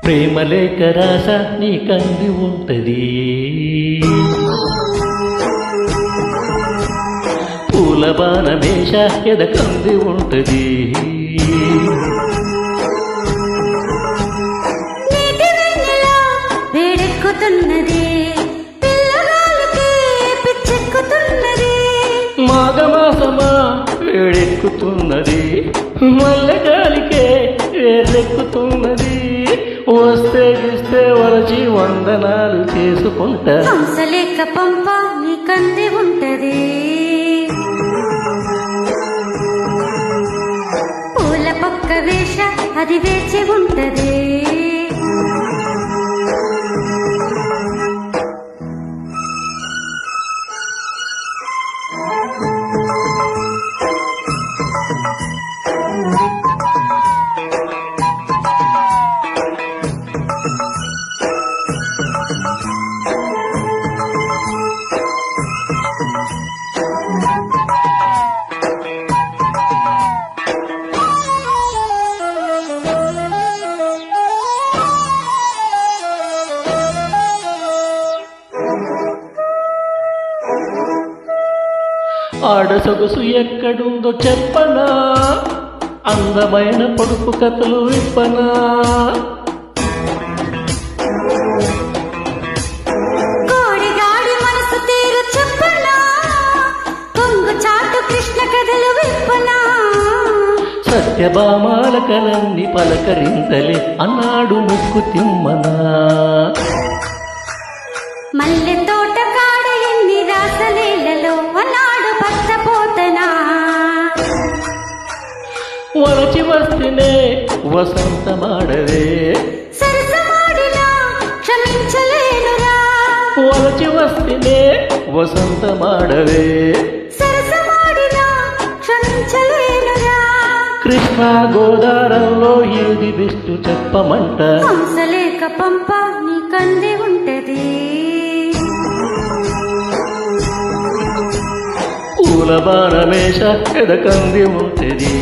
ప్రేమ లేఖ రాస నీకంది ఉంటది, పూల బాణమేష ఎదకంది ఉంటది. మాఘమాసమా వేడెక్కుతున్నది, మల్లెగాలికే వేరెక్కుతున్నది. వస్తే ఇస్తే వలచి వందనాలు చేసుకుంటా. హంసలేక పంప నీకంది ఉంటది, పూల పక్క వేష అది వేచి ఉంటది. ఆడ సొగసు ఎక్కడుందో చెప్పనా, అందమైన పొడుపు కథలు విప్పనా. కోడిగాడి మనసు తీరు చెప్పనా, కొంగు చాటు కృష్ణ కథలు విప్పనా. సత్యభామాల కలన్ని పలకరింతలే అన్నాడు ముక్కు తిమ్మనా. మల్లె తోట కాడ ఎన్ని రాసలీలలో అన్నాడు పచ్చపోతనా. వలచి వస్తేనే వసంతమాడవే, సరసమాడినా క్షమించలేనురా. వలచి వస్తేనే వసంతమాడవే, సరసమాడినా క్షమించలేనురా. కృష్ణా గోదావరిలో ఏది బెస్ట్ చెప్పమంట. హంసలేక పంప నీకంది ఉంటది, పూల బాణమేష ఎదకంది ఉంటది.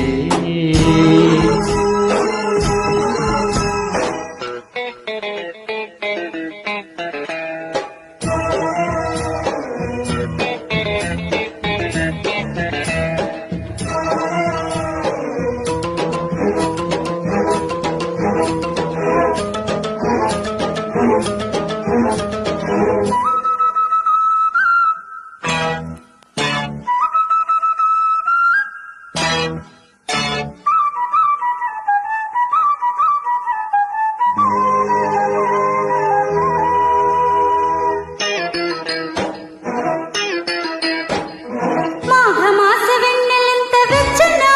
మాఘమాస వెన్నెలెంత వెచ్చనా,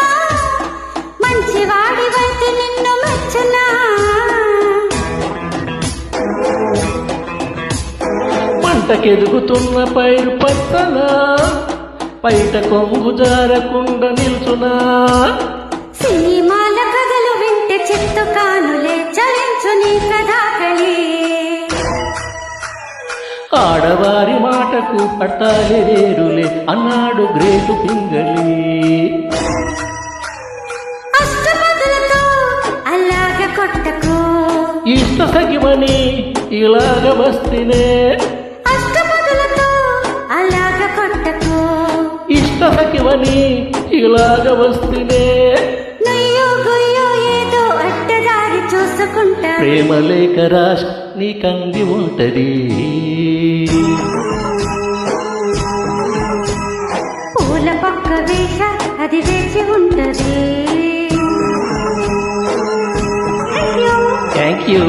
మంచివాడి వంటి నిన్ను మెచ్చనా. పంటకెదుగుతున్న పైరు పచ్చనా, పైట కొంగు జారకుండా నిల్చునా. సినిమాల కథలు వింటే చెట్టు కానులే చలించు నీ కథాకలి. ఆడవారి మాటకు పట్టాలి వేరులే అన్నాడు గ్రేటు పింగళి. అష్టపదులతో అలాగ కొట్టకు, ఇష్ట సఖిమని ఇలాగ వస్తేనే. అష్టపదులతో అలాగ కొట్టకు, ఇష్ట సఖిమని ఇలాగ వస్తేనే. నయ్యో గొయ్యో ఏదో అడ్డదారి చూసుకుంటా. ప్రేమ లేఖ రాశ నీకంది ఉంటది, పూల పక్క వేష అది వేచి ఉంటది. Thank you.